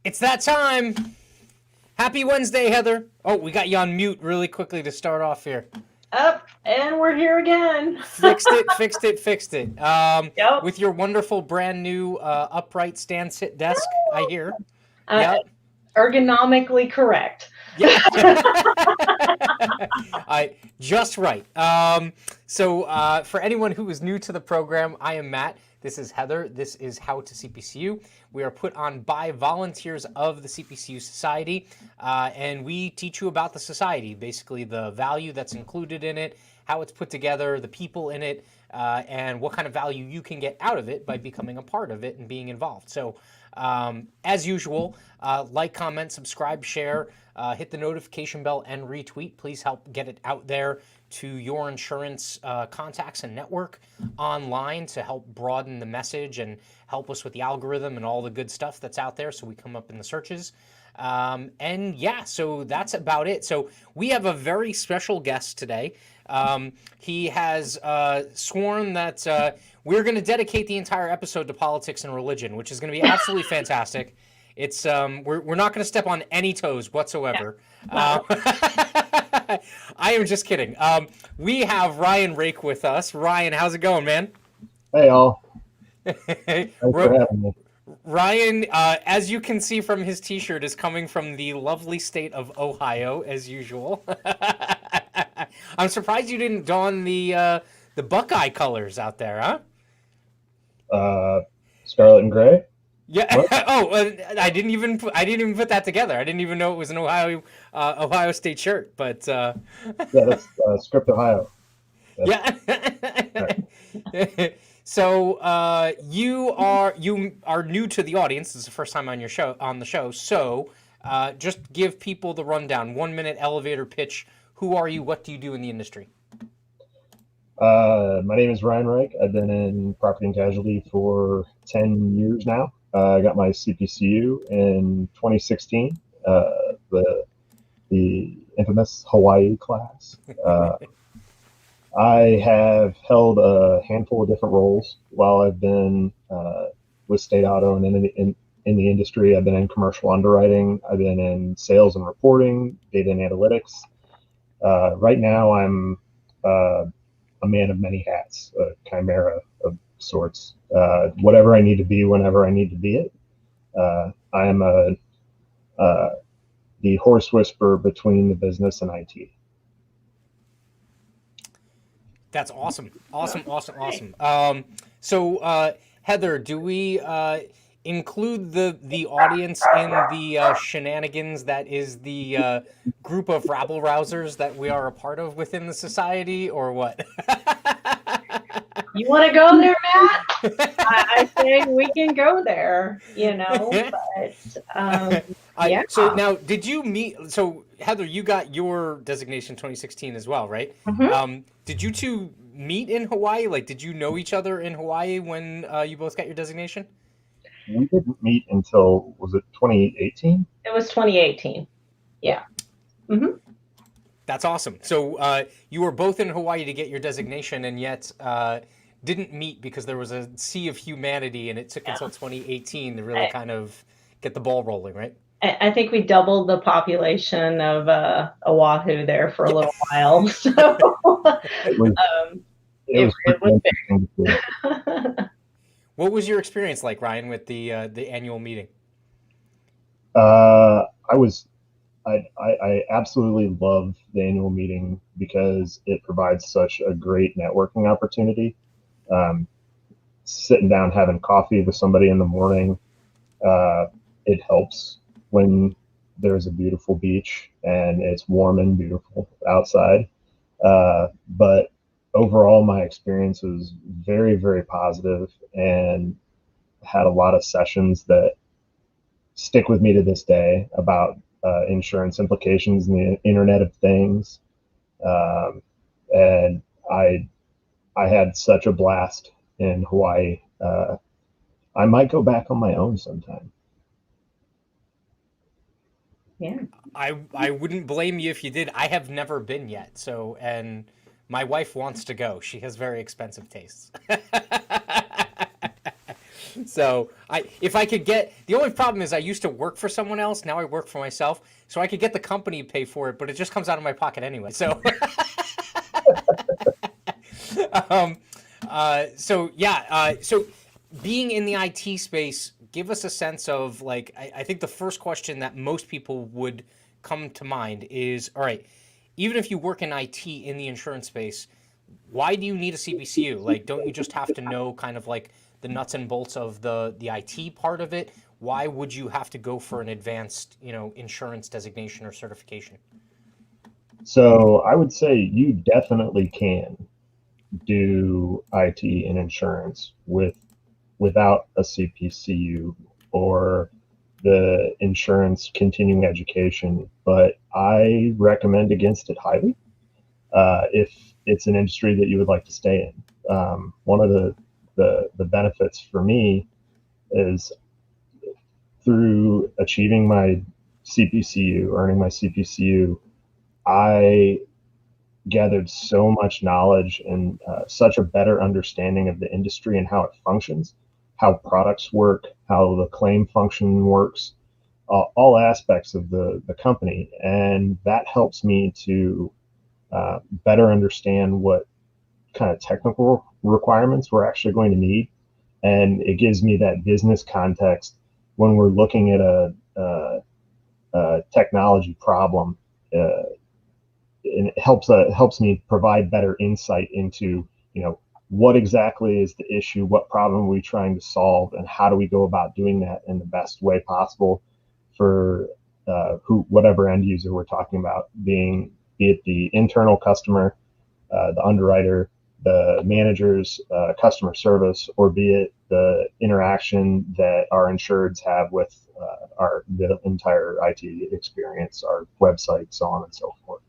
It's that time. Happy Wednesday, Heather. Oh, we got you on mute really quickly to start off here. Up, and we're here again. Fixed it. Yep. With your wonderful brand new upright stand sit desk, I hear. Uh, Yep. Ergonomically correct. Yeah. Just right. So for anyone who is new to the program, I am Matt. This is Heather. This is How to CPCU. We are put on by volunteers of the CPCU Society, and we teach you about the society, basically the value that's included in it, how it's put together, the people in it, and what kind of value you can get out of it by becoming a part of it and being involved. So as usual, like, comment, subscribe, share, hit the notification bell, and retweet. Please help get it out there to your insurance contacts and network online to help broaden the message and help us with the algorithm and all the good stuff that's out there so we come up in the searches. And yeah, so that's about it. So we have a very special guest today. He has sworn that we're going to dedicate the entire episode to politics and religion, which is going to be absolutely fantastic. It's we're not going to step on any toes whatsoever. Yeah. I am just kidding. We have Ryan Reik with us. Ryan, how's it going, man? Hey, all. Thanks for having me. Ryan, as you can see from his T-shirt, is coming from the lovely state of Ohio, as usual. I'm surprised you didn't don the Buckeye colors out there, huh? Scarlet and Gray. Yeah. Oh, I didn't even put that together. I didn't even know it was an Ohio State shirt. But Yeah, that's Script Ohio. yeah. So you are new to the audience. This is the first time on the show. So just give people the rundown. 1 minute elevator pitch. Who are you? What do you do in the industry? My name is Ryan Reik. I've been in property and casualty for 10 years now. I got my CPCU in 2016, the infamous Hawaii class. I have held a handful of different roles while I've been with State Auto and in the industry. I've been in commercial underwriting. I've been in sales and reporting, data and analytics. Right now, I'm a man of many hats, a chimera of sorts. Whatever I need to be, whenever I need to be it. I am the horse whisperer between the business and IT. That's awesome. So Heather, do we include the audience in the shenanigans that is the group of rabble rousers that we are a part of within the society, or what? You want to go there, Matt? I say we can go there, but yeah. So now, did you meet? So Heather, you got your designation 2016 as well, right? Mhm. Did you two meet in Hawaii? Like, did you know each other in Hawaii when you both got your designation? We didn't meet until, was it 2018? It was 2018. Yeah. Mm-hmm. That's awesome. So you were both in Hawaii to get your designation, and yet didn't meet because there was a sea of humanity, and it took until 2018 to really kind of get the ball rolling, right? I think we doubled the population of Oahu there for a little while. So It was big. What was your experience like, Ryan, with the annual meeting? I absolutely love the annual meeting because it provides such a great networking opportunity. Sitting down, having coffee with somebody in the morning, it helps when there's a beautiful beach and it's warm and beautiful outside. But overall, my experience was very, very positive and had a lot of sessions that stick with me to this day about insurance implications and the Internet of Things. And I had such a blast in Hawaii. I might go back on my own sometime. Yeah. I wouldn't blame you if you did. I have never been yet, so, and my wife wants to go. She has very expensive tastes. So if I could get, the only problem is I used to work for someone else. Now I work for myself. So I could get the company to pay for it, but it just comes out of my pocket anyway. So, um, so being in the IT space, give us a sense of like, I think the first question that most people would come to mind is, all right, even if you work in IT in the insurance space, why do you need a CPCU? Like, don't you just have to know kind of like the nuts and bolts of the IT part of it? Why would you have to go for an advanced, insurance designation or certification? So I would say you definitely can do IT and insurance without a CPCU or the insurance continuing education, but I recommend against it highly if it's an industry that you would like to stay in. One of the benefits for me is through achieving my CPCU, earning my CPCU, I gathered so much knowledge and such a better understanding of the industry and how it functions, how products work, how the claim function works, all aspects of the company. And that helps me to better understand what kind of technical requirements we're actually going to need. And it gives me that business context when we're looking at a technology problem. And it helps me provide better insight into what exactly is the issue, what problem are we trying to solve, and how do we go about doing that in the best way possible for whatever end user we're talking about, be it the internal customer, the underwriter, the managers, customer service, or be it the interaction that our insureds have with the entire IT experience, our website, so on and so forth.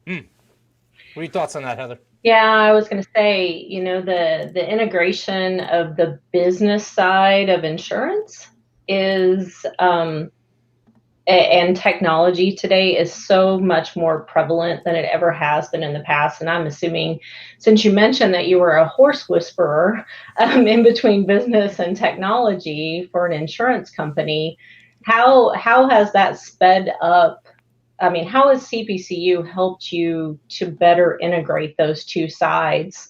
What are your thoughts on that, Heather? Yeah, I was going to say, the integration of the business side of insurance is and technology today is so much more prevalent than it ever has been in the past. And I'm assuming, since you mentioned that you were a horse whisperer in between business and technology for an insurance company, how has that sped up? I mean, how has CPCU helped you to better integrate those two sides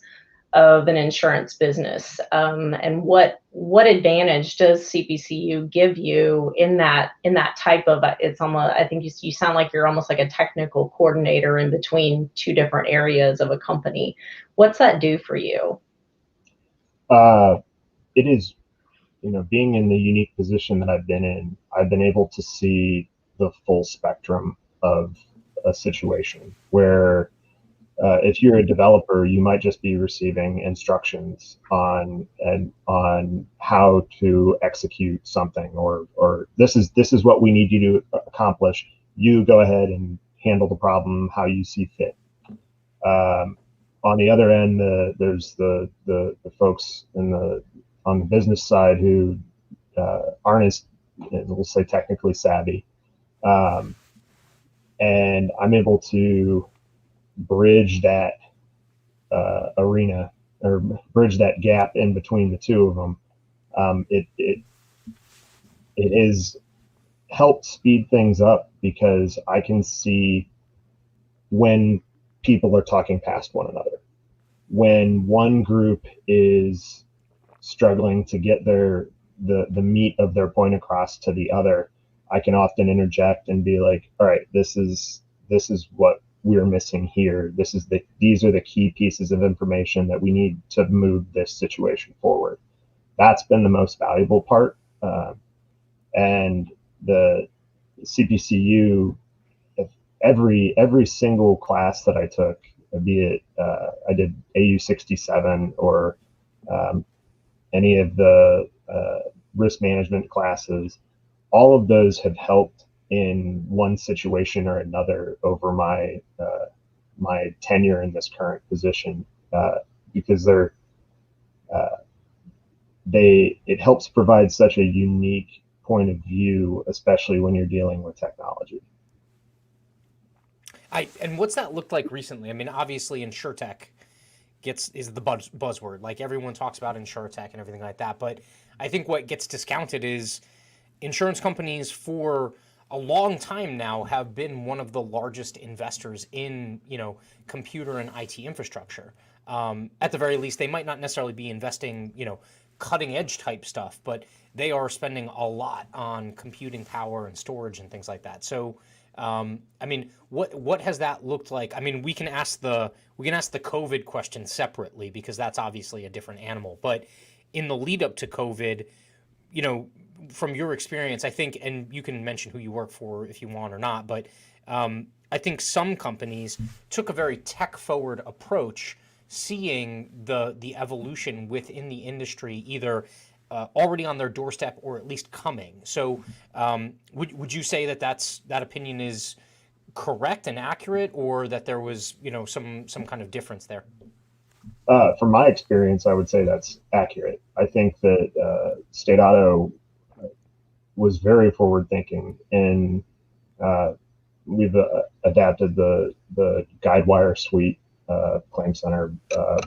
of an insurance business? And what advantage does CPCU give you in that type of, it's almost, I think you sound like you're almost like a technical coordinator in between two different areas of a company. What's that do for you? It is, being in the unique position that I've been in, I've been able to see the full spectrum of a situation where if you're a developer, you might just be receiving instructions on how to execute something, or this is what we need you to accomplish. You go ahead and handle the problem how you see fit. On the other end, there's the folks on the business side who aren't as, we'll say, technically savvy, and I'm able to bridge that arena, or bridge that gap in between the two of them. It has helped speed things up because I can see when people are talking past one another. When one group is struggling to get the meat of their point across to the other, I can often interject and be like, all right, this is what we're missing here. These are the key pieces of information that we need to move this situation forward. That's been the most valuable part. And the CPCU, every single class that I took, be it I did AU 67 or any of the risk management classes, all of those have helped in one situation or another over my tenure in this current position, because it helps provide such a unique point of view, especially when you're dealing with technology. And what's that looked like recently? I mean, obviously, InsurTech is the buzzword. Like everyone talks about insurtech and everything like that, but I think what gets discounted is insurance companies for a long time now have been one of the largest investors in, computer and IT infrastructure. At the very least, they might not necessarily be investing, cutting edge type stuff, but they are spending a lot on computing power and storage and things like that. So, I mean, what has that looked like? I mean, we can ask the COVID question separately because that's obviously a different animal. But in the lead up to COVID, from your experience, I think, and you can mention who you work for if you want or not, but I think some companies took a very tech forward approach, seeing the evolution within the industry either already on their doorstep or at least coming. So would you say that opinion is correct and accurate, or that there was some kind of difference there? From my experience, I would say that's accurate. I think that State Auto was very forward thinking, and we've adapted the Guidewire suite, Claim Center,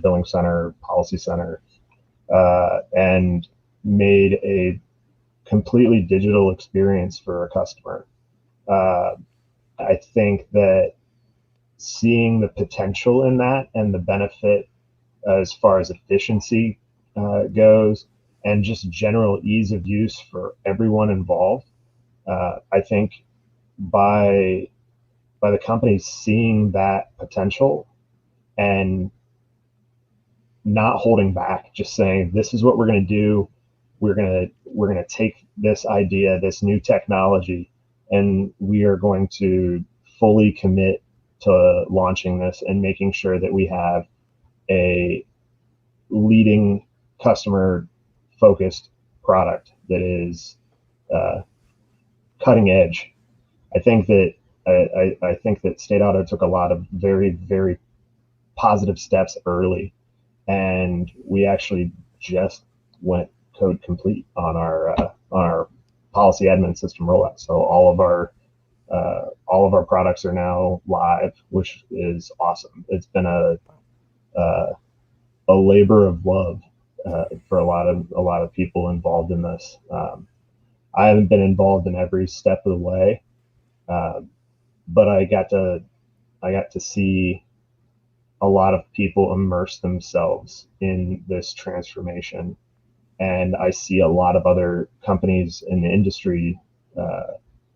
Billing Center, Policy Center, and made a completely digital experience for a customer. I think that seeing the potential in that and the benefit as far as efficiency goes, and just general ease of use for everyone involved, I think by the companies seeing that potential and not holding back, just saying, this is what we're going to do. We're going to take this idea, this new technology, and we are going to fully commit to launching this and making sure that we have a leading customer focused product that is cutting edge. I think that State Auto took a lot of very, very positive steps early, and we actually just went code complete on our policy admin system rollout. So all of our products are now live, which is awesome. It's been a labor of love for a lot of people involved in this. I haven't been involved in every step of the way, but I got to see a lot of people immerse themselves in this transformation, and I see a lot of other companies in the industry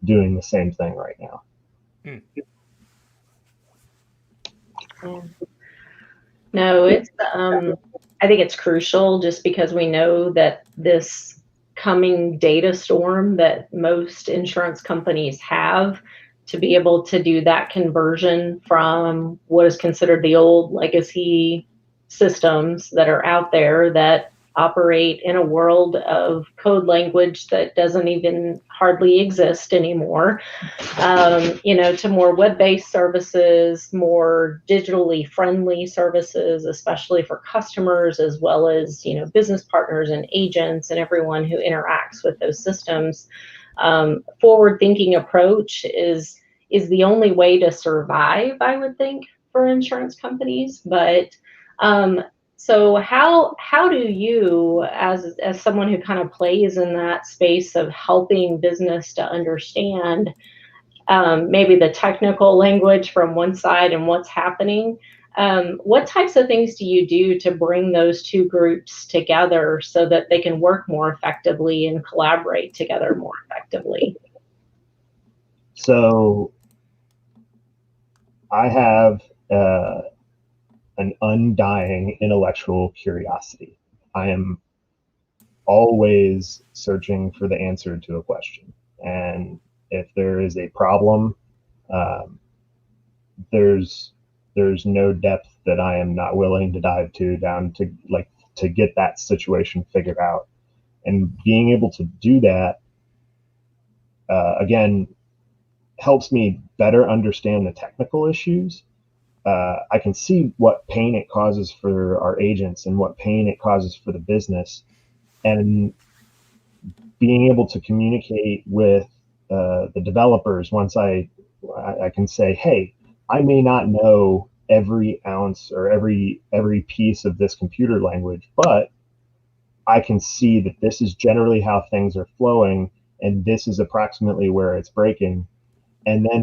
doing the same thing right now. Yeah. No, it's I think it's crucial, just because we know that this coming data storm that most insurance companies have, to be able to do that conversion from what is considered the old legacy systems that are out there that operate in a world of code language that doesn't even hardly exist anymore, to more web-based services, more digitally friendly services, especially for customers, as well as, business partners and agents and everyone who interacts with those systems. Forward-thinking approach is the only way to survive, I would think, for insurance companies. But so how do you, as someone who kind of plays in that space of helping business to understand maybe the technical language from one side and what's happening, what types of things do you do to bring those two groups together so that they can work more effectively and collaborate together more effectively? So I have an undying intellectual curiosity. I am always searching for the answer to a question. And if there is a problem, there's no depth that I am not willing to dive down to get that situation figured out. And being able to do that, again, helps me better understand the technical issues. I can see what pain it causes for our agents and what pain it causes for the business, and being able to communicate with the developers once I can say, hey, I may not know every ounce or every piece of this computer language, but I can see that this is generally how things are flowing, and this is approximately where it's breaking. And then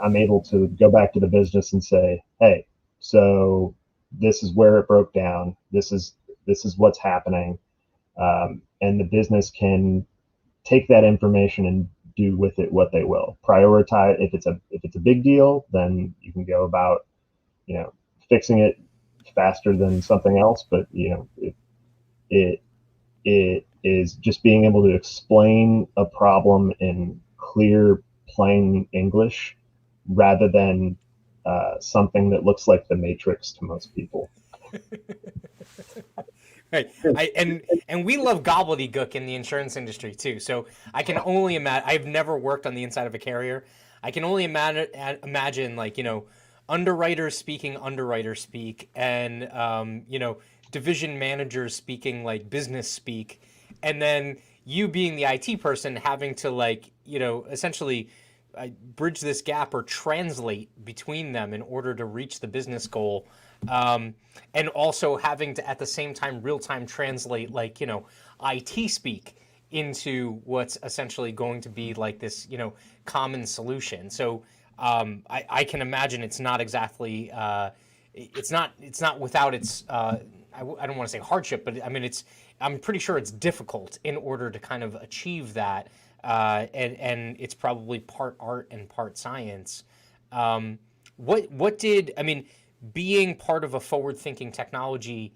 I'm able to go back to the business and say, hey, so this is where it broke down. This is what's happening, and the business can take that information and do with it what they will. Prioritize if it's a big deal, then you can go about fixing it faster than something else. But it it is just being able to explain a problem in clear, plain English rather than something that looks like the Matrix to most people. Right. And we love gobbledygook in the insurance industry too. So I can only imagine. I've never worked on the inside of a carrier. I can only imagine like underwriters speaking underwriter speak, and division managers speaking like business speak, and then you being the IT person having to essentially bridge this gap or translate between them in order to reach the business goal. And also having to at the same time real time translate IT speak into what's essentially going to be like this common solution. So I can imagine it's not exactly it's not without its I don't want to say hardship, but I mean I'm pretty sure it's difficult in order to kind of achieve that, and it's probably part art and part science. Being part of a forward-thinking technology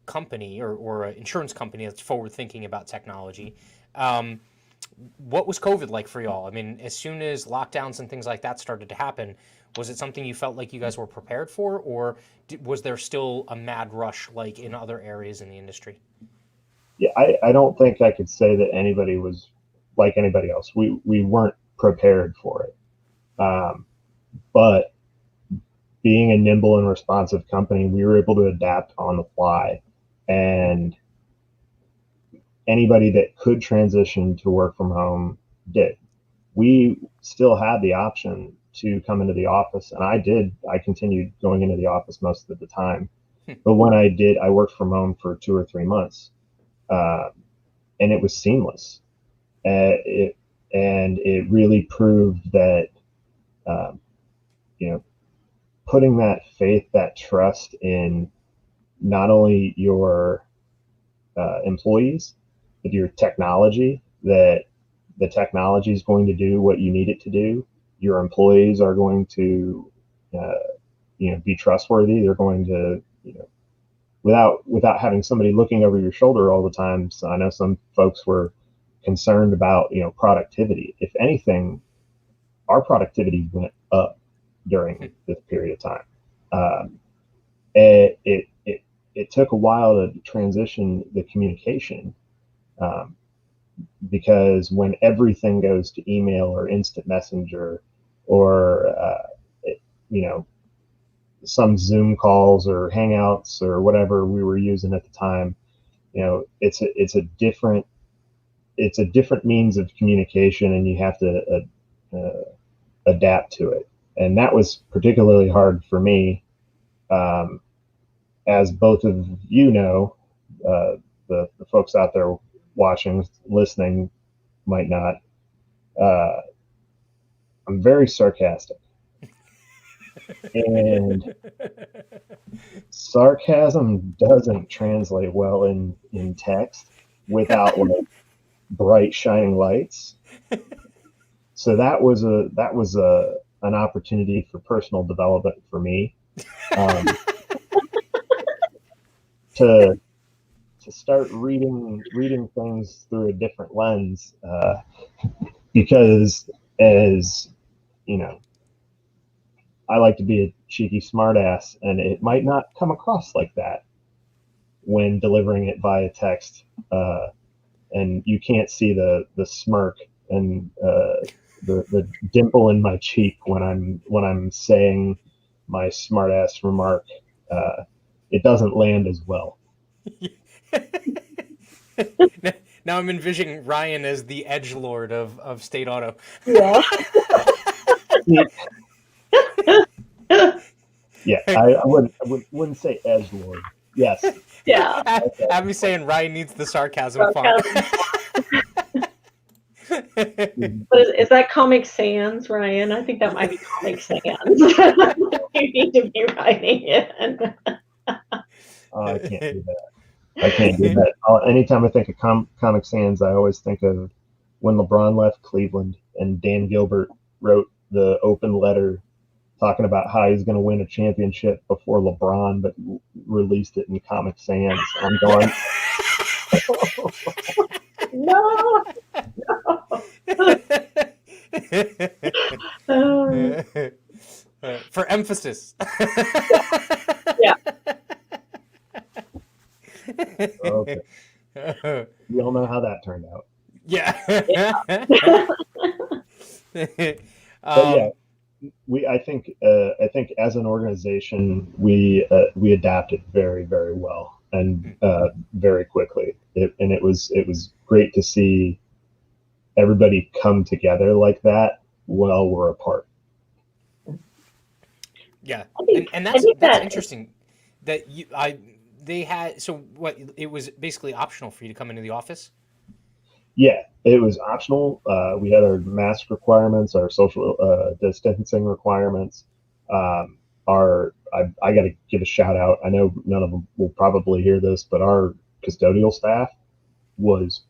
company or an insurance company that's forward-thinking about technology, what was COVID like for y'all? I mean, as soon as lockdowns and things like that started to happen, was it something you felt like you guys were prepared for, or was there still a mad rush like in other areas in the industry? Yeah, I don't think I could say that anybody was like anybody else. We weren't prepared for it. But being a nimble and responsive company, we were able to adapt on the fly. And anybody that could transition to work from home did. We still had the option to come into the office, and I continued going into the office most of the time. But when I did, I worked from home for 2 or 3 months, and it was seamless. And it really proved that, putting that faith, that trust in not only your employees, but your technology, that the technology is going to do what you need it to do. Your employees are going to, be trustworthy. They're going to, without having somebody looking over your shoulder all the time. So I know some folks were concerned about, productivity. If anything, our productivity went up during this period of time. It took a while to transition the communication, because when everything goes to email or instant messenger or some Zoom calls or Hangouts or whatever we were using at the time, it's a different means of communication, and you have to adapt to it. And that was particularly hard for me, as both of the folks out there watching, listening might not. I'm very sarcastic. And sarcasm doesn't translate well in text without bright shining lights. So that was an opportunity for personal development for me, to start reading things through a different lens, because as I like to be a cheeky smartass, and it might not come across like that when delivering it via text, and you can't see the smirk and the dimple in my cheek when I'm saying my smartass remark. It doesn't land as well. Now I'm envisioning Ryan as the edgelord of State Auto. Yeah. Yeah, wouldn't say edgelord. Yes. Yeah. Okay. Have me saying Ryan needs the sarcasm font. But is that Comic Sans, Ryan? I think that might be Comic Sans. You need to be writing it. Oh, I can't do that. I can't do that. Anytime I think of Comic Sans, I always think of when LeBron left Cleveland and Dan Gilbert wrote the open letter talking about how he's going to win a championship before LeBron, but released it in Comic Sans. I'm going, No. For emphasis. Yeah. okay. We all know how that turned out. Yeah. But yeah, I think as an organization we adapted very, very well and very quickly. It was great to see everybody come together like that while we're apart. Yeah, think- and I that's think that- interesting. That they had, so what, it was basically optional for you to come into the office. Yeah, it was optional. We had our mask requirements, our social distancing requirements. I got to give a shout out. I know none of them will probably hear this, but our custodial staff was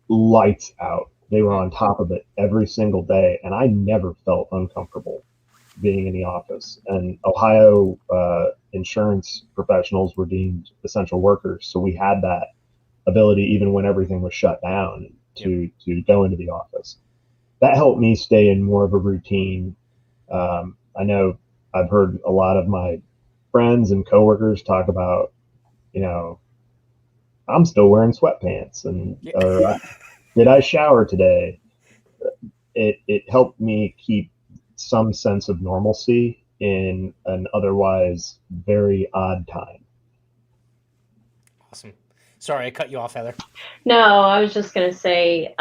lights out. They were on top of it every single day, and I never felt uncomfortable being in the office. And Ohio insurance professionals were deemed essential workers, so we had that ability even when everything was shut down to go into the office. That helped me stay in more of a routine. I know I've heard a lot of my friends and coworkers talk about, I'm still wearing sweatpants, or did I shower today? It helped me keep some sense of normalcy in an otherwise very odd time. Awesome. Sorry, I cut you off, Heather. No, I was just going to say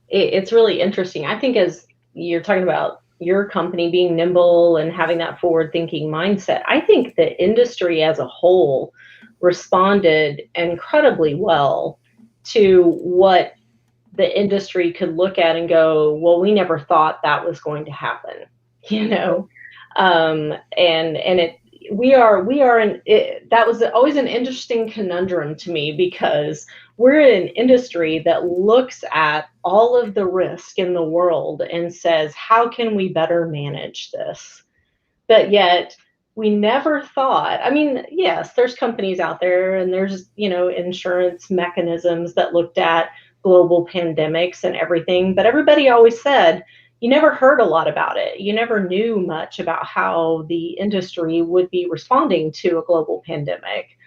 it's really interesting. I think as you're talking about your company being nimble and having that forward-thinking mindset, I think the industry as a whole responded incredibly well to what the industry could look at and go, well, we never thought that was going to happen, and that was always an interesting conundrum to me, because we're in an industry that looks at all of the risk in the world and says, how can we better manage this? But yet we never thought, yes, there's companies out there and there's, insurance mechanisms that looked at global pandemics and everything, but everybody always said, you never heard a lot about it. You never knew much about how the industry would be responding to a global pandemic.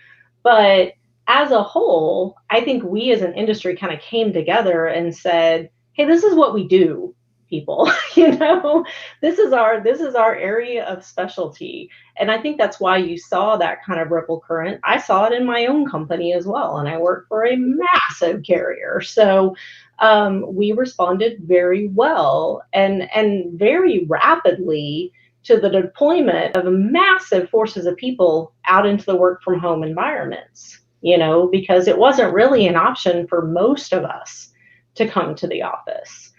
But as a whole, I think we as an industry kind of came together and said, hey, this is what we do, people. This is our area of specialty. And I think that's why you saw that kind of ripple current. I saw it in my own company as well, and I work for a massive carrier. So we responded very well and very rapidly to the deployment of massive forces of people out into the work from home environments, because it wasn't really an option for most of us to come to the office.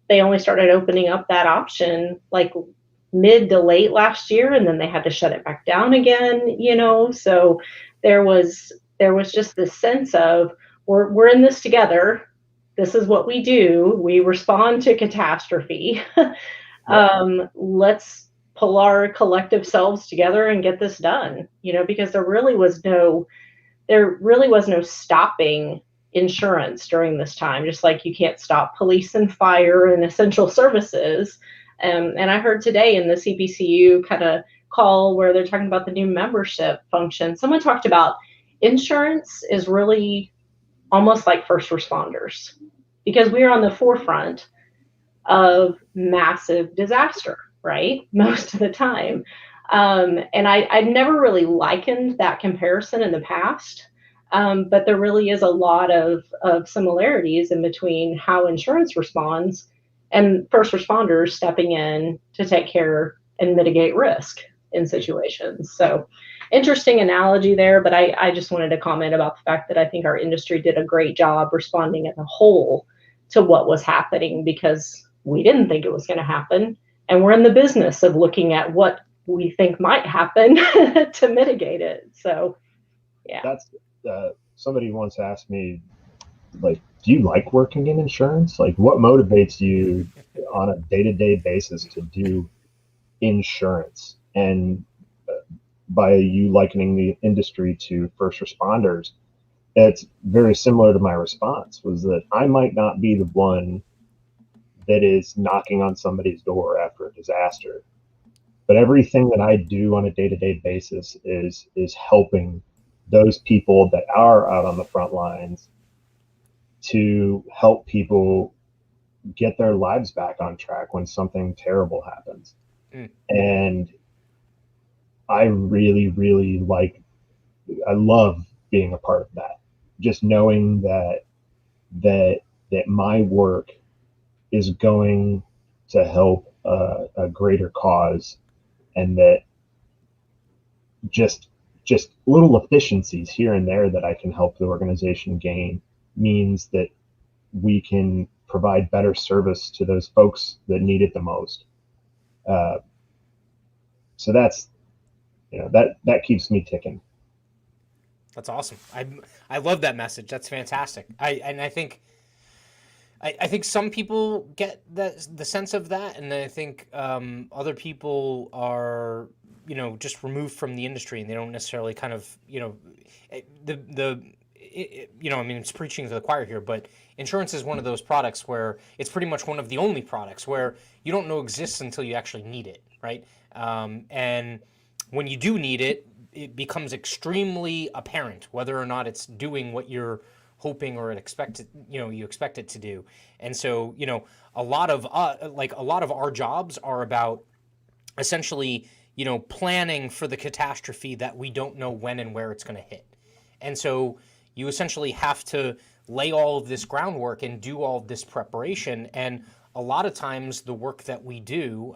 They only started opening up that option like mid to late last year, and then they had to shut it back down again, so there was just this sense of we're in this together. This is what we do. We respond to catastrophe. Let's pull our collective selves together and get this done, because there really was no stopping insurance during this time, just like you can't stop police and fire and essential services. And I heard today in the CPCU kind of call where they're talking about the new membership function, someone talked about insurance is really almost like first responders, because we are on the forefront of massive disaster, right? Most of the time. And I'd never really likened that comparison in the past, but there really is a lot of similarities in between how insurance responds and first responders stepping in to take care and mitigate risk. in situations. So interesting analogy there, but I just wanted to comment about the fact that I think our industry did a great job responding as a whole to what was happening, because we didn't think it was going to happen. And we're in the business of looking at what we think might happen to mitigate it. So, yeah. That's somebody once asked me, like, do you like working in insurance? Like, what motivates you on a day-to-day basis to do insurance? And by you likening the industry to first responders, it's very similar to my response, was that I might not be the one that is knocking on somebody's door after a disaster, but everything that I do on a day-to-day basis is helping those people that are out on the front lines to help people get their lives back on track when something terrible happens. And I really, really I love being a part of that. Just knowing that my work is going to help a greater cause, and that just little efficiencies here and there that I can help the organization gain means that we can provide better service to those folks that need it the most. So that's, that keeps me ticking. That's awesome. I love that message. That's fantastic. I think some people get the sense of that, and I think other people are, just removed from the industry, and they don't necessarily kind of, it's preaching to the choir here, but insurance is one of those products where it's pretty much one of the only products where you don't know exists until you actually need it, right? And when you do need it, it becomes extremely apparent whether or not it's doing what you're hoping or you expect it to do. And so, a lot of our jobs are about essentially, planning for the catastrophe that we don't know when and where it's going to hit. And so you essentially have to lay all of this groundwork and do all of this preparation. And a lot of times the work that we do,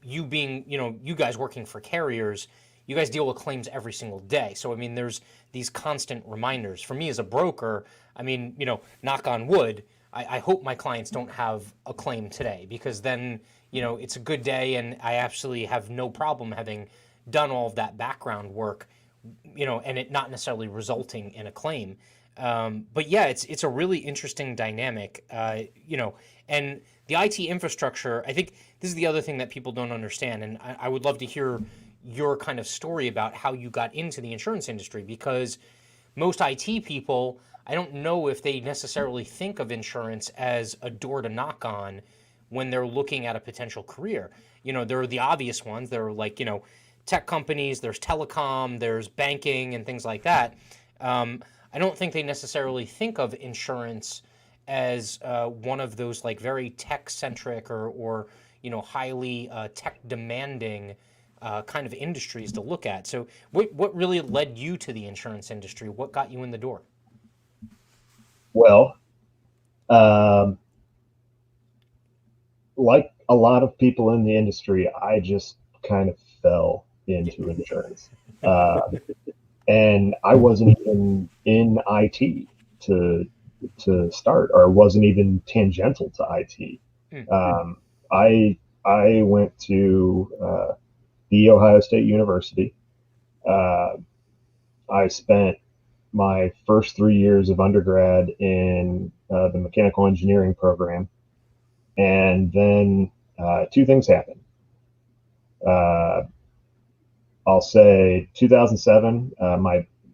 you being, you guys working for carriers, you guys deal with claims every single day. So, there's these constant reminders. For me as a broker, knock on wood, I hope my clients don't have a claim today, because then, it's a good day and I actually have no problem having done all of that background work, and it not necessarily resulting in a claim. But yeah, it's a really interesting dynamic, and the IT infrastructure, I think this is the other thing that people don't understand. And I would love to hear your kind of story about how you got into the insurance industry, because most IT people, I don't know if they necessarily think of insurance as a door to knock on when they're looking at a potential career. There are the obvious ones. There are tech companies, there's telecom, there's banking and things like that. I don't think they necessarily think of insurance as one of those very tech-centric or highly tech-demanding kind of industries to look at. So what really led you to the insurance industry? What got you in the door? Well, like a lot of people in the industry, I just kind of fell into insurance. And I wasn't even in IT to start, or wasn't even tangential to IT. I went to the Ohio State University. I spent my first 3 years of undergrad in the mechanical engineering program, and then two things happened. I'll say 2007,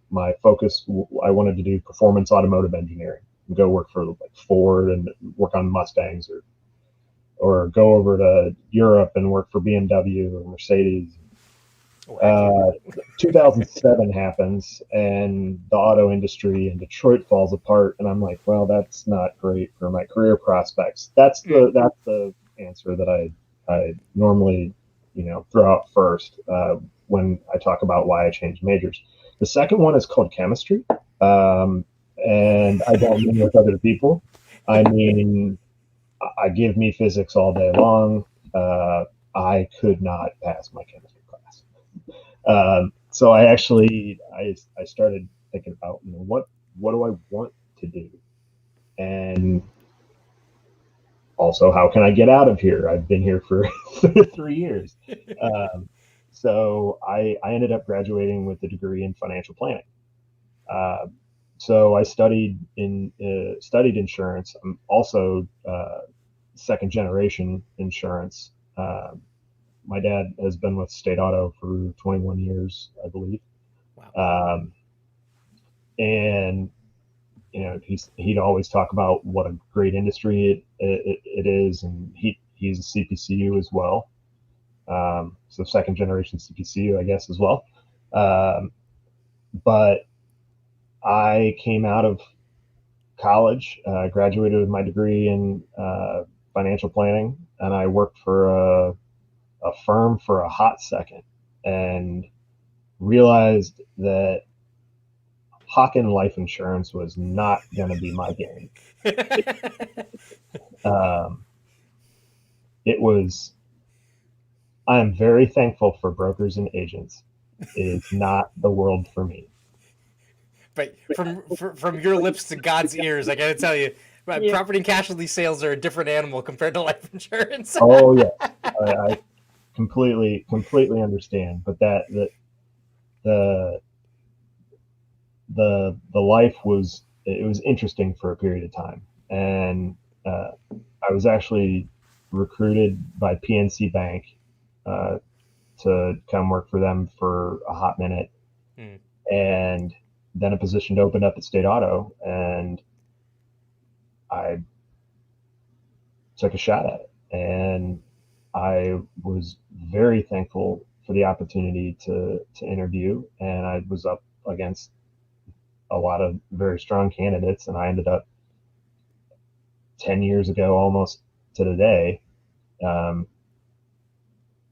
my focus, I wanted to do performance automotive engineering, go work for Ford and work on Mustangs, or go over to Europe and work for BMW or Mercedes. 2007 happens, and the auto industry in Detroit falls apart, and I'm like, well, that's not great for my career prospects. That's the answer that I normally throw out first when I talk about why I changed majors. The second one is called chemistry, and I don't mean with other people. I mean, I give me physics all day long. I could not pass my chemistry class. So I started thinking about, what do I want to do, and also how can I get out of here? I've been here for 3 years. Um, so I ended up graduating with a degree in financial planning. Uh, so I studied insurance. I'm also second generation insurance. My dad has been with State Auto for 21 years, I believe. Wow. And he'd always talk about what a great industry it is, and he's a CPCU as well. So second generation CPCU, I guess, as well. But I came out of college, graduated with my degree in financial planning, and I worked for a firm for a hot second, and realized that hawking life insurance was not going to be my game. Um, it was. I am very thankful for brokers and agents. It is not the world for me. But from your lips to God's ears, I got to tell you, Yeah. property and casualty sales are a different animal compared to life insurance. Oh yes, I completely understand. But the the life was, it was interesting for a period of time, and I was actually recruited by PNC Bank uh, to come work for them for a hot minute, Hmm. and then a position opened up at State Auto, and I took a shot at it, and I was very thankful for the opportunity to interview, and I was up against a lot of very strong candidates, and I ended up 10 years ago, almost to the day, um,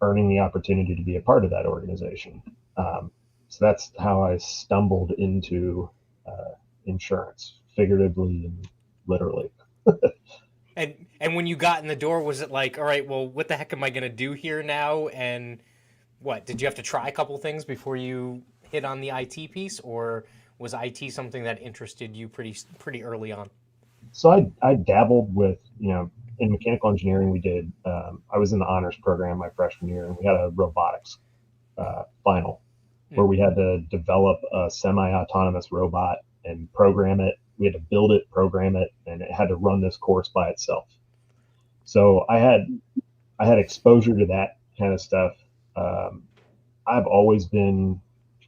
earning the opportunity to be a part of that organization. So that's how I stumbled into insurance, figuratively and literally. And when you got in the door, was it like, all right, well, what the heck am I going to do here now? And what, did you have to try a couple things before you hit on the IT piece, or was IT something that interested you pretty early on? So I dabbled with, in mechanical engineering. I was in the honors program my freshman year, and we had a robotics final Hmm. where we had to develop a semi-autonomous robot and program it. We had to build it, program it, and it had to run this course by itself. So I had exposure to that kind of stuff. Um, I've always been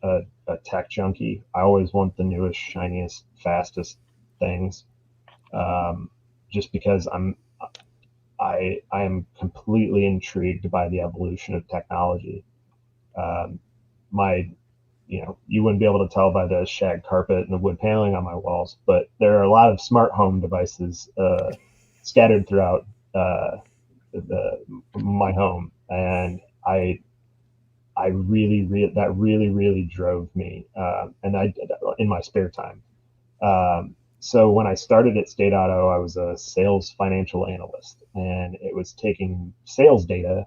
a tech junkie. I always want the newest, shiniest, fastest things, just because I am completely intrigued by the evolution of technology. Um, my you wouldn't be able to tell by the shag carpet and the wood paneling on my walls, but there are a lot of smart home devices scattered throughout my home, and I that really drove me, and I did that in my spare time. So when I started at State Auto, I was a sales financial analyst, and it was taking sales data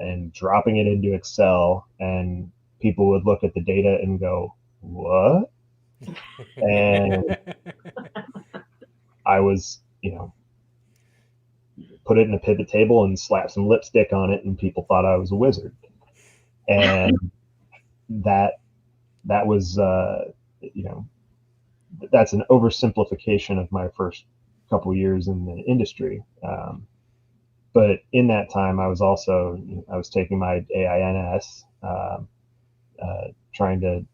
and dropping it into Excel, and people would look at the data and go, "What?" And I was, put it in a pivot table and slap some lipstick on it, and people thought I was a wizard. And that that was, you know, that's an oversimplification of my first couple years in the industry. But in that time, I was taking my AINS, trying to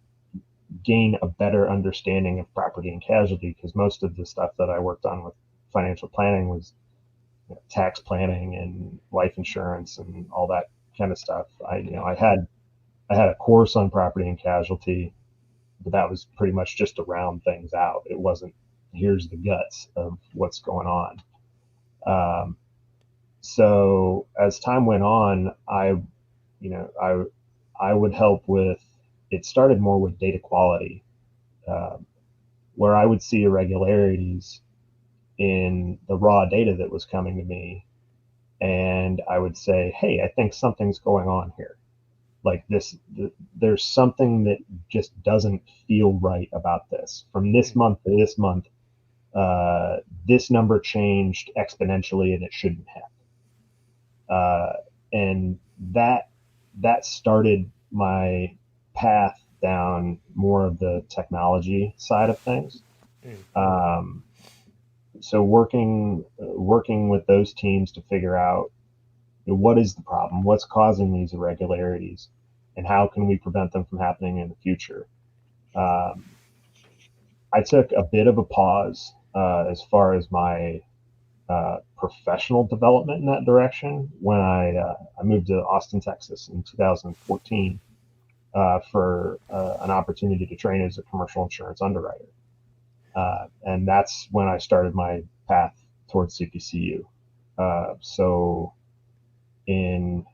gain a better understanding of property and casualty, because most of the stuff that I worked on with financial planning was tax planning and life insurance and all that kind of stuff. I had a course on property and casualty, but that was pretty much just to round things out. It wasn't, here's the guts of what's going on. So as time went on, you know, I would help with. It started more with data quality, um, where I would see irregularities in the raw data that was coming to me, and I would say, "Hey, I think something's going on here." like there's something that just doesn't feel right about this. From this month to this month, this number changed exponentially, and it shouldn't have. And that started my path down more of the technology side of things. So working with those teams to figure out, what is the problem, what's causing these irregularities, and how can we prevent them from happening in the future. I took a bit of a pause as far as my professional development in that direction when I moved to Austin, Texas in 2014 for an opportunity to train as a commercial insurance underwriter. And that's when I started my path towards CPCU. So it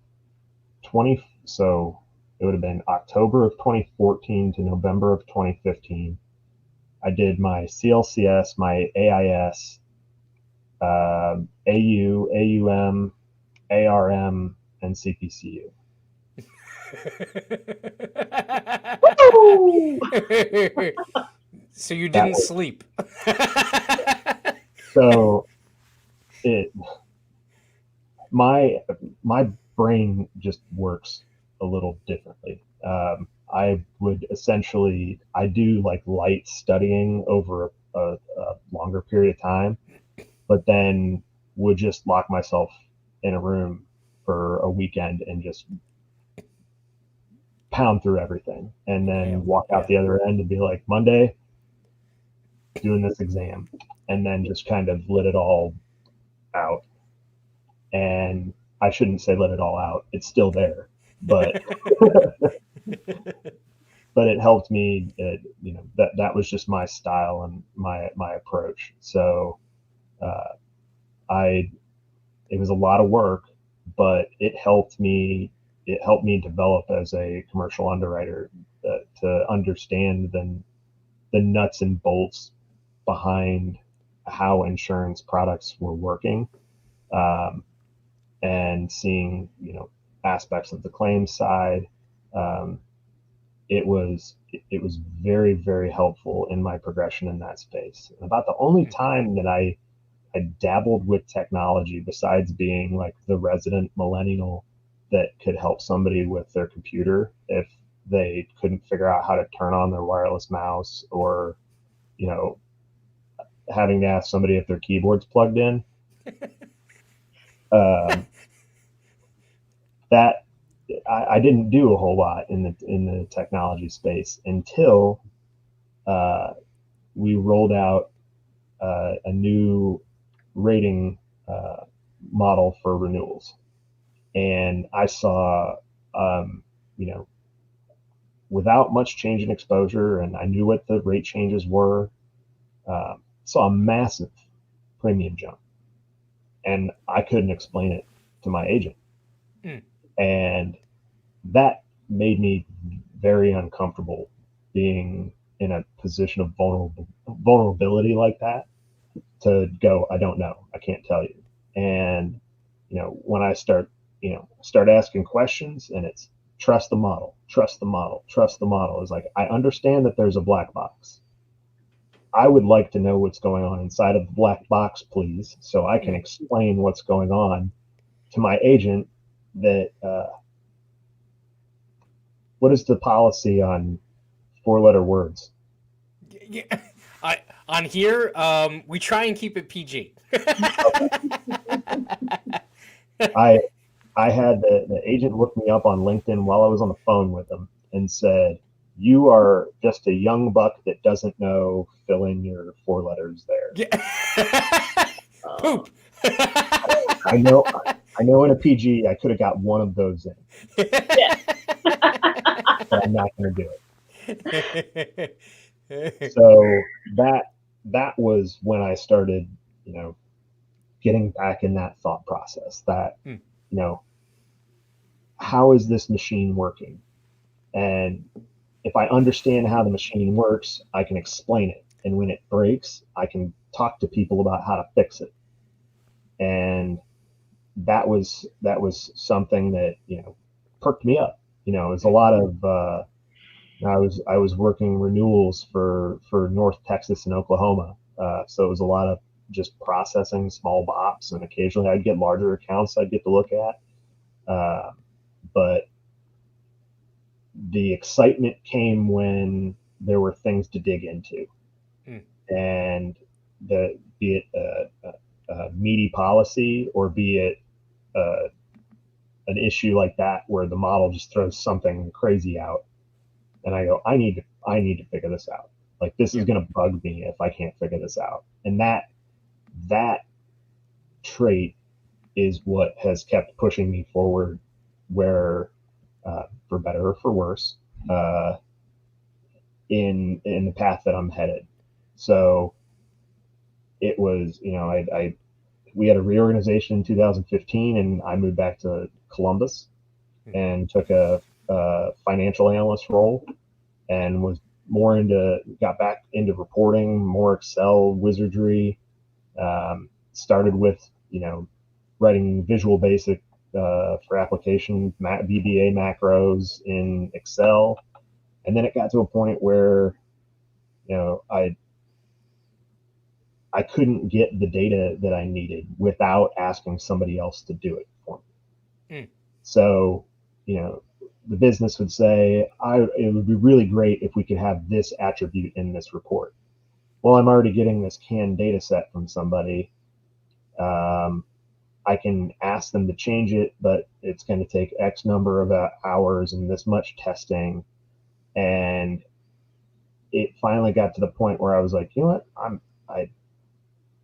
would have been October of 2014 to November of 2015. I did my CLCS, my AIS, AU, AUM, ARM, and CPCU. So you didn't sleep. So my brain just works a little differently. I would essentially, I do like light studying over a longer period of time, but then would just lock myself in a room for a weekend and just pound through everything, and then walk out the other end and be like, Monday, doing this exam, and then just kind of let it all out. And I shouldn't say let it all out, it's still there, but but it helped me. That was just my style and my approach. So it was a lot of work, but it helped me develop as a commercial underwriter, to understand the nuts and bolts behind how insurance products were working, and seeing aspects of the claims side. It was very, very helpful in my progression in that space. And about the only time that I dabbled with technology, besides being like the resident millennial that could help somebody with their computer if they couldn't figure out how to turn on their wireless mouse, or having to ask somebody if their keyboard's plugged in. That I didn't do a whole lot in the technology space until we rolled out a new rating model for renewals, and I saw, without much change in exposure, and I knew what the rate changes were, saw a massive premium jump, and I couldn't explain it to my agent. And that made me very uncomfortable being in a position of vulnerability like that, to go, I don't know, I can't tell you. And when I start asking questions, and it's trust the model, trust the model, trust the model, is like, I understand that there's a black box. I would like to know what's going on inside of the black box, please, so I can explain what's going on to my agent. That what is the policy on 4-letter words? Yeah, on here, we try and keep it PG. I had the agent look me up on LinkedIn while I was on the phone with him and said, "You are just a young buck that doesn't know, fill in your 4 letters there." Yeah. Poop. I know in a PG I could have got one of those in. Yeah. But I'm not going to do it. So that was when I started, getting back in that thought process, that, how is this machine working? And if I understand how the machine works, I can explain it. And when it breaks, I can talk to people about how to fix it. And that was something that, perked me up. it was a lot of, I was working renewals for North Texas and Oklahoma. So it was a lot of just processing small bops, and occasionally I'd get larger accounts I'd get to look at. But the excitement came when there were things to dig into, and be it a meaty policy, or be it an issue like that where the model just throws something crazy out, and I go, I need to figure this out. Like, this is going to bug me if I can't figure this out. And that trait is what has kept pushing me forward, where, for better or for worse, in the path that I'm headed. So it was, we had a reorganization in 2015, and I moved back to Columbus and took a financial analyst role, and got back into reporting, more Excel wizardry. Started with, writing Visual Basic for application VBA macros in Excel. And then it got to a point where, I couldn't get the data that I needed without asking somebody else to do it for me. So, the business would say, it would be really great if we could have this attribute in this report. Well, I'm already getting this canned data set from somebody. I can ask them to change it, but it's going to take X number of hours and this much testing. And it finally got to the point where I was like, you know what?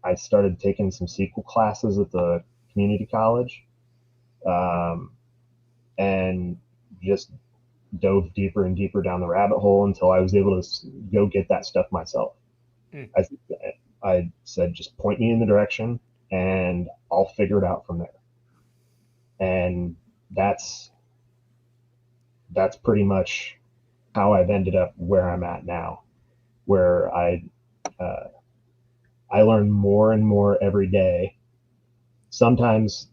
I started taking some SQL classes at the community college, and just dove deeper and deeper down the rabbit hole until I was able to go get that stuff myself. I said, just point me in the direction and I'll figure it out from there. And that's pretty much how I've ended up where I'm at now, where I learn more and more every day, sometimes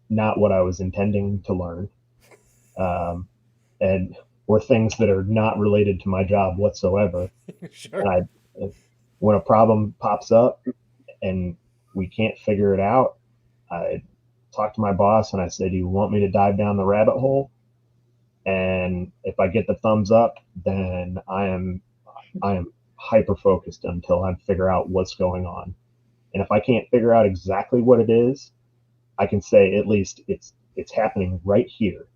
not what I was intending to learn, or things that are not related to my job whatsoever. Sure. And when a problem pops up and we can't figure it out, I talk to my boss and I say, do you want me to dive down the rabbit hole? And if I get the thumbs up, then I am hyper focused until I figure out what's going on. And if I can't figure out exactly what it is, I can say, at least it's happening right here.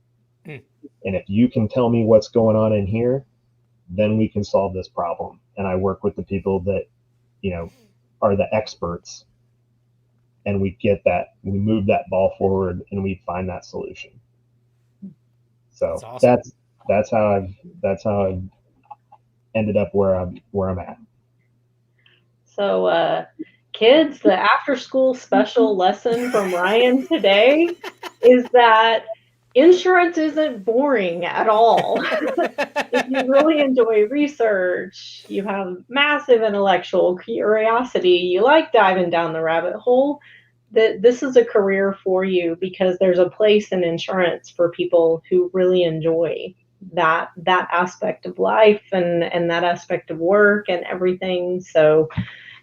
And if you can tell me what's going on in here, then we can solve this problem. And I work with the people that, are the experts, and we move that ball forward and we find that solution. So that's awesome. that's how I've ended up where I'm at. So, kids, the after school special lesson from Ryan today is that insurance isn't boring at all. If you really enjoy research, you have massive intellectual curiosity, you like diving down the rabbit hole, that this is a career for you, because there's a place in insurance for people who really enjoy that aspect of life and that aspect of work and everything. So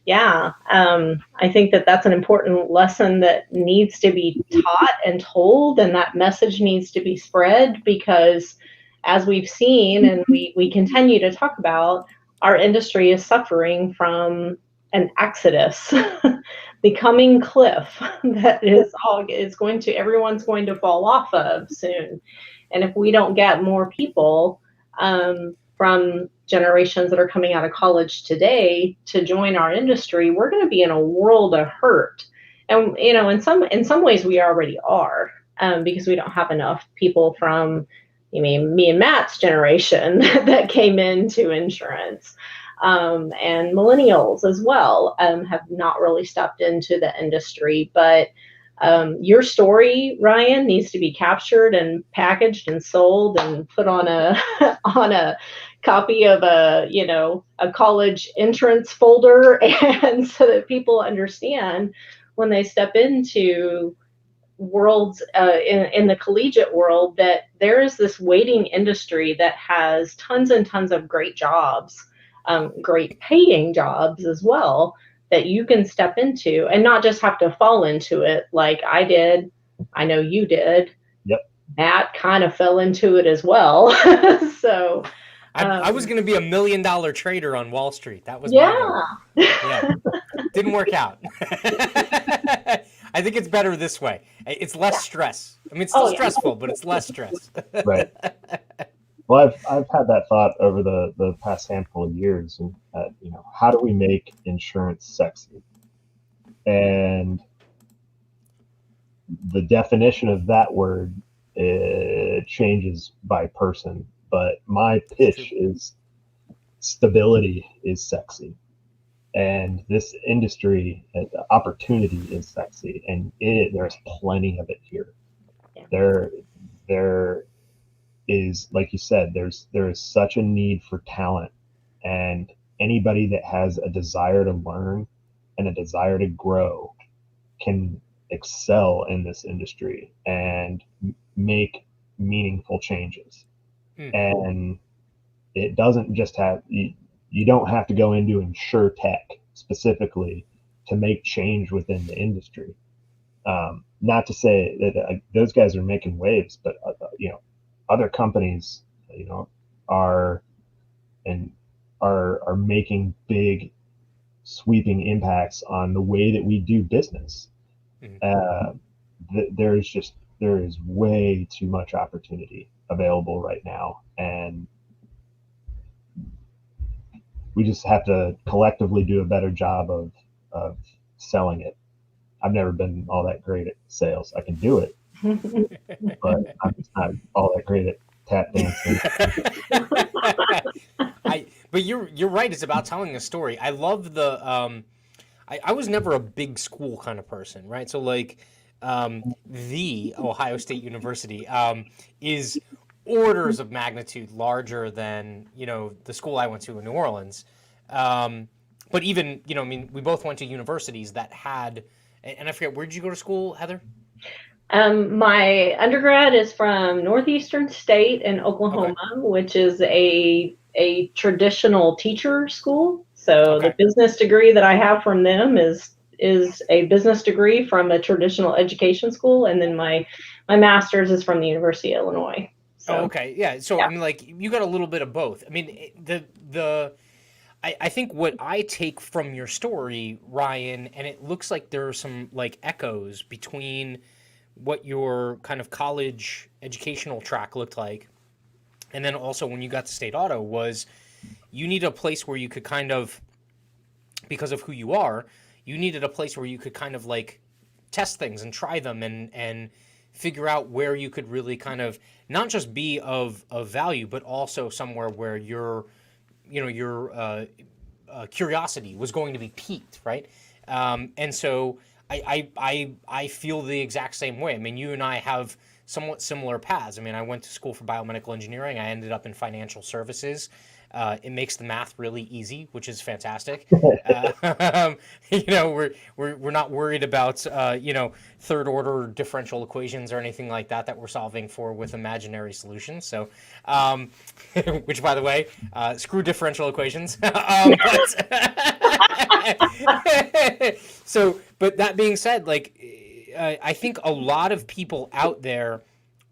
yeah, I think that's an important lesson that needs to be taught and told, and that message needs to be spread, because as we've seen and we continue to talk about, our industry is suffering from an exodus, the coming cliff that everyone's going to fall off of soon. And if we don't get more people from generations that are coming out of college today to join our industry, we're going to be in a world of hurt. And in some ways we already are, because we don't have enough people from, me and Matt's generation that came into insurance, and millennials as well, have not really stepped into the industry. But your story, Ryan, needs to be captured and packaged and sold and put on a copy of a college entrance folder, and so that people understand when they step into worlds in the collegiate world, that there is this waiting industry that has tons and tons of great jobs, great paying jobs as well, that you can step into and not just have to fall into it like I did. I know you did. Yep. Matt kind of fell into it as well. So I was going to be $1 million trader on Wall Street. That was my goal. yeah. Yeah. Didn't work out. I think it's better this way. It's less stress. I mean, it's still stressful, but it's less stress. Right. Well, I've had that thought over the past handful of years, and how do we make insurance sexy? And the definition of that word changes by person, but my pitch is stability is sexy. And this industry, the opportunity is sexy, and there's plenty of it here. Yeah. There is, like you said, there is such a need for talent, and anybody that has a desire to learn and a desire to grow can excel in this industry and make meaningful changes. And it doesn't just have you don't have to go into insure tech specifically to make change within the industry. Not to say that those guys are making waves, but other companies, are making big sweeping impacts on the way that we do business. There is way too much opportunity available right now, and we just have to collectively do a better job of selling it. I've never been all that great at sales. I can do it, but I'm just not all that great at tap dancing. But you're right. It's about telling a story. I love the. I was never a big school kind of person, right? So like, the Ohio State University is orders of magnitude larger than the school I went to in New Orleans. But even I mean, we both went to universities that had, and I forget, where did you go to school, Heather? My undergrad is from Northeastern State in Oklahoma, which is a traditional teacher school. So the business degree that I have from them is a business degree from a traditional education school, and then my master's is from the University of Illinois. So, yeah. So I mean, like, you got a little bit of both. I mean, I think what I take from your story, Ryan, and it looks like there are some like echoes between what your kind of college educational track looked like, and then also when you got to State Auto, was you need a place where you could kind of, because of who you are, you needed a place where you could kind of like test things and try them and figure out where you could really kind of not just be of value, but also somewhere where your curiosity was going to be piqued, right? And so I feel the exact same way. I mean, you and I have somewhat similar paths. I mean, I went to school for biomedical engineering. I ended up in financial services. It makes the math really easy, which is fantastic. We're not worried about third order differential equations or anything like that we're solving for with imaginary solutions. So, which, by the way, screw differential equations. But that being said, like, I think a lot of people out there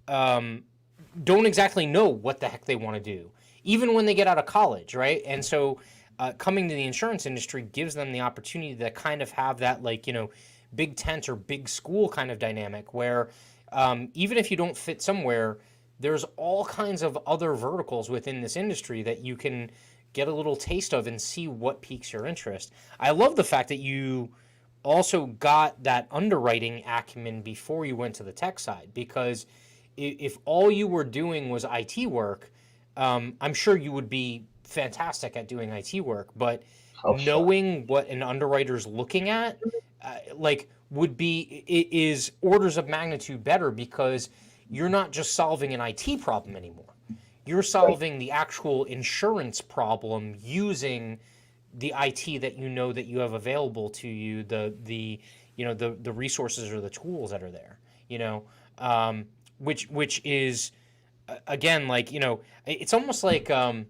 don't exactly know what the heck they want to do, even when they get out of college, right? And so coming to the insurance industry gives them the opportunity to kind of have that, like, big tent or big school kind of dynamic where even if you don't fit somewhere, there's all kinds of other verticals within this industry that you can get a little taste of and see what piques your interest. I love the fact that you also got that underwriting acumen before you went to the tech side, because if all you were doing was IT work, I'm sure you would be fantastic at doing IT work, but knowing what an underwriter's looking at, is orders of magnitude better, because you're not just solving an IT problem anymore. You're solving the actual insurance problem using the IT that you have available to you, the resources or the tools that are there. you know, which is again, like, it's almost like, I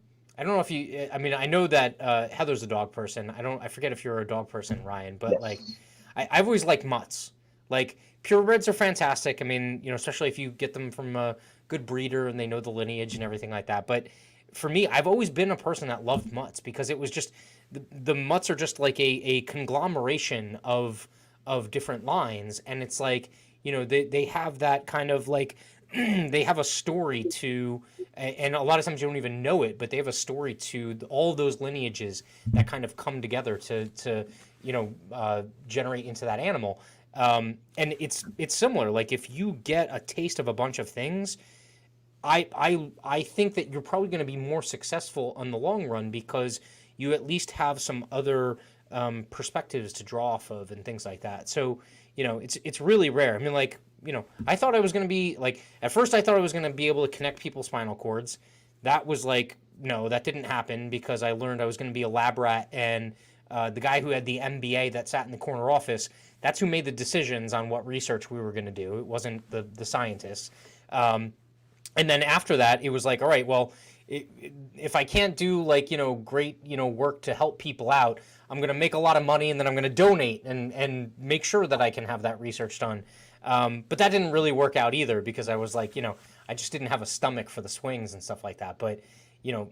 don't know if you, I mean, I know that Heather's a dog person. I forget if you're a dog person, Ryan, but like, Yes. I've always liked mutts. Like, purebreds are fantastic. I mean, especially if you get them from a good breeder and they know the lineage and everything like that. But for me, I've always been a person that loved mutts because it was just, the mutts are just like a conglomeration of different lines. And it's like, they have that kind of like, they have a story to, and a lot of times you don't even know it, but they have a story to all those lineages that kind of come together to generate into that animal. And it's similar. Like, if you get a taste of a bunch of things, I think that you're probably going to be more successful on the long run because you at least have some other perspectives to draw off of and things like that. So, it's really rare. I mean, like, I thought I was going to be like, at first I thought I was going to be able to connect people's spinal cords. That was like, no, that didn't happen because I learned I was going to be a lab rat, and the guy who had the MBA that sat in the corner office, that's who made the decisions on what research we were going to do. It wasn't the scientists. And then after that, it was like, all right, well, if I can't do like, great, work to help people out, I'm going to make a lot of money and then I'm going to donate and make sure that I can have that research done. But that didn't really work out either because I was like, I just didn't have a stomach for the swings and stuff like that. But,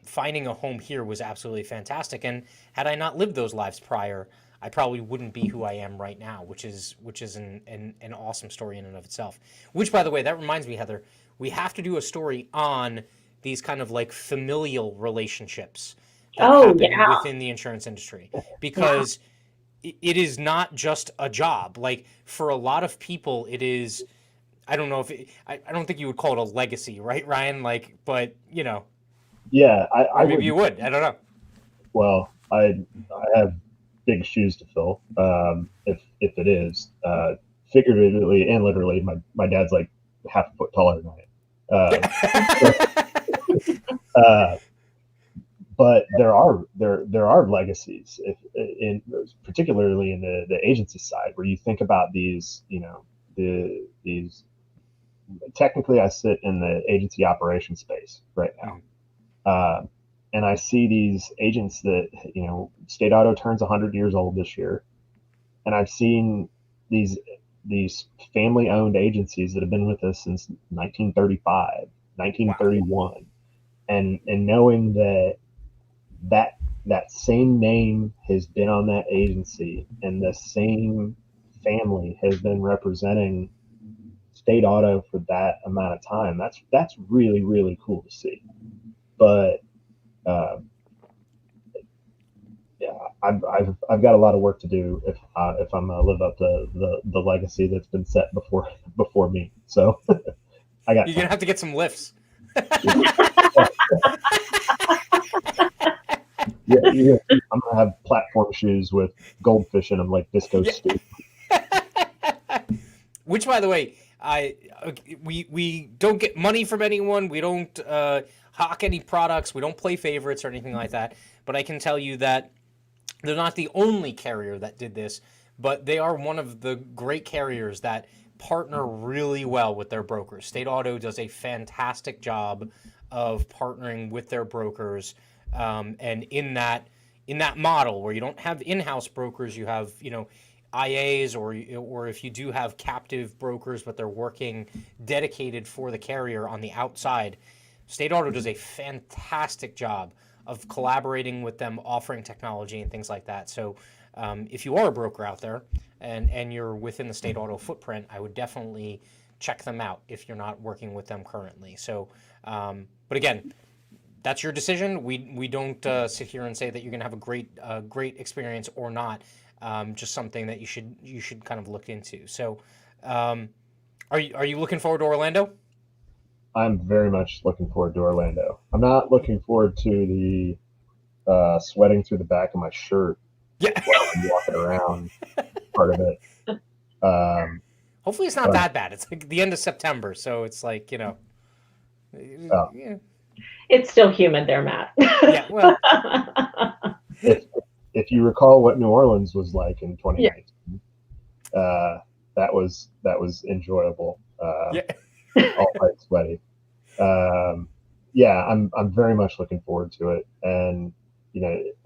finding a home here was absolutely fantastic. And had I not lived those lives prior, I probably wouldn't be who I am right now, which is an awesome story in and of itself. Which, by the way, that reminds me, Heather, we have to do a story on these kind of like familial relationships that happen within the insurance industry, because it is not just a job. Like, for a lot of people, it is, I don't know if I don't think you would call it a legacy, right, Ryan? Like, but Yeah, or maybe you would. I don't know. Well, I have big shoes to fill. If it is, figuratively and literally, my dad's like half a foot taller than I am. But there are legacies, particularly in the agency side, where you think about these, these. Technically, I sit in the agency operations space right now. And I see these agents that, State Auto turns 100 years old this year. And I've seen these family-owned agencies that have been with us since 1935, 1931. Wow. And knowing that same name has been on that agency and the same family has been representing State Auto for that amount of time, that's really, really cool to see. But yeah, I've got a lot of work to do if I'm gonna live up to the legacy that's been set before me. So you're gonna have to get some lifts. Yeah, I'm gonna have platform shoes with goldfish in them, like Disco Stu. Which, by the way, we don't get money from anyone. We don't hawk any products. We don't play favorites or anything like that. But I can tell you that they're not the only carrier that did this, but they are one of the great carriers that partner really well with their brokers. State Auto does a fantastic job of partnering with their brokers, and in that model where you don't have in-house brokers, you have IAs, or if you do have captive brokers, but they're working dedicated for the carrier on the outside. State Auto does a fantastic job of collaborating with them, offering technology and things like that. So if you are a broker out there and you're within the State Auto footprint, I would definitely check them out if you're not working with them currently. So, but again, that's your decision. We don't sit here and say that you're going to have a great experience or not. Just something that you should kind of look into. So, are you looking forward to Orlando? I'm very much looking forward to Orlando. I'm not looking forward to the sweating through the back of my shirt while I'm walking around part of it. Hopefully it's not that bad. It's like the end of September, so it's like, Yeah. It's still humid there, Matt. Yeah, well. If you recall what New Orleans was like in 2019, that was enjoyable. Yeah. all quite sweaty. Yeah, I'm very much looking forward to it. And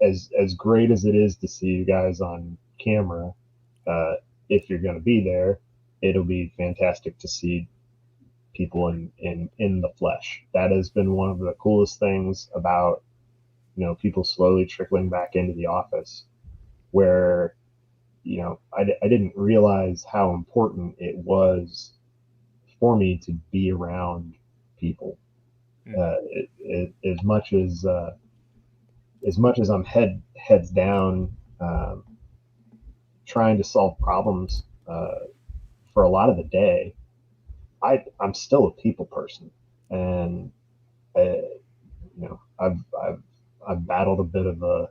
as great as it is to see you guys on camera, if you're going to be there, it'll be fantastic to see people in the flesh. That has been one of the coolest things about people slowly trickling back into the office, where I didn't realize how important it was for me to be around people. As much as I'm heads down, trying to solve problems for a lot of the day, I'm still a people person, and I've battled a bit of a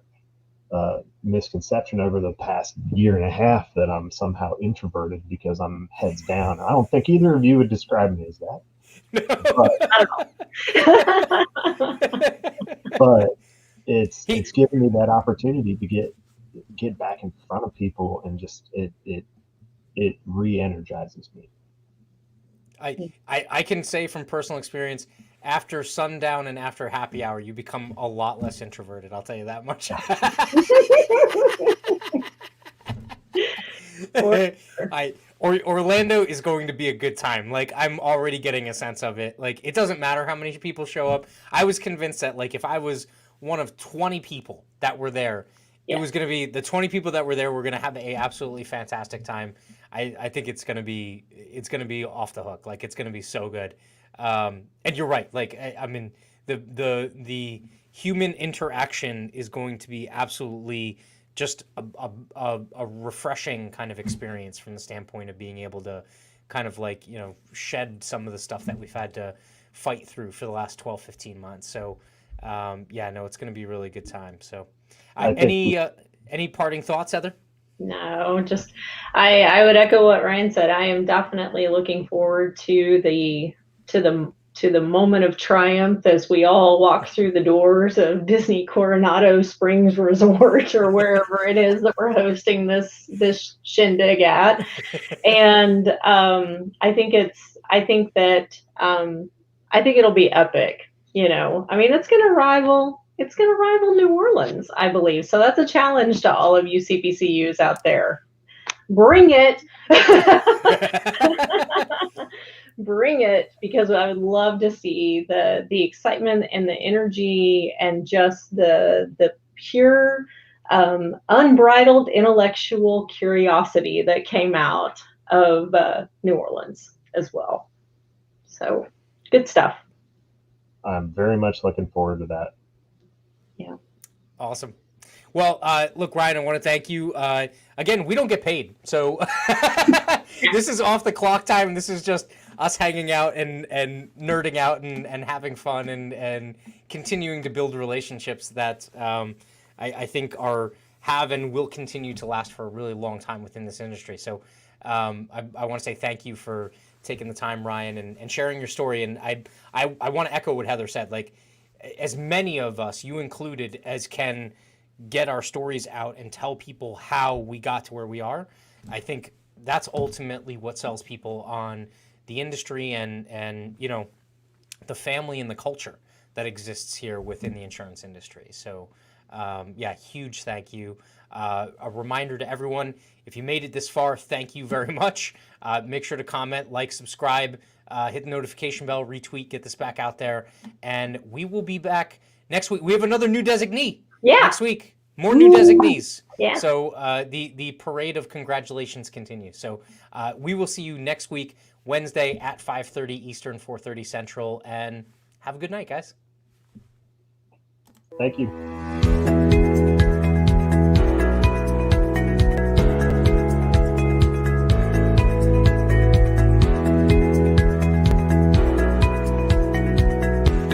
misconception over the past year and a half that I'm somehow introverted because I'm heads down. I don't think either of you would describe me as that. But it's given me that opportunity to get back in front of people, and just it re-energizes me. I can say from personal experience, after sundown and after happy hour, you become a lot less introverted. I'll tell you that much. Orlando is going to be a good time. Like, I'm already getting a sense of it. Like, it doesn't matter how many people show up. I was convinced that, like, if I was one of 20 people that were there, it was going to be the 20 people that were there were going to have a absolutely fantastic time. I think it's going to be off the hook. Like, it's going to be so good. And you're right. Like, I mean, the human interaction is going to be absolutely just a refreshing kind of experience from the standpoint of being able to kind of like, shed some of the stuff that we've had to fight through for the last 12, 15 months. So, it's going to be a really good time. So, any parting thoughts, Heather? No, just I would echo what Ryan said. I am definitely looking forward to the moment of triumph as we all walk through the doors of Disney Coronado Springs Resort or wherever it is that we're hosting this shindig at. And I think it'll be epic. I mean, it's gonna rival New Orleans, I believe. So that's a challenge to all of you CPCUs out there. Bring it. Bring it, because I would love to see the excitement and the energy and just the pure unbridled intellectual curiosity that came out of New Orleans as well. So good stuff. I'm very much looking forward to that. Yeah. Awesome. Well, look, Ryan, I want to thank you. Again, we don't get paid, so this is off the clock time. This is just us hanging out and nerding out and having fun and continuing to build relationships that I think have and will continue to last for a really long time within this industry. So I want to say thank you for taking the time, Ryan, and sharing your story. And I want to echo what Heather said. Like, as many of us, you included, as can get our stories out and tell people how we got to where we are, I think that's ultimately what sells people on the industry and the family and the culture that exists here within the insurance industry. So huge thank you. A reminder to everyone, if you made it this far, thank you very much. Make sure to comment, like, subscribe, hit the notification bell, retweet, get this back out there. And we will be back next week. We have another new designee next week. More new designees. Yeah. So the parade of congratulations continues. So we will see you next week, Wednesday at 5:30 Eastern, 4:30 Central. And have a good night, guys. Thank you.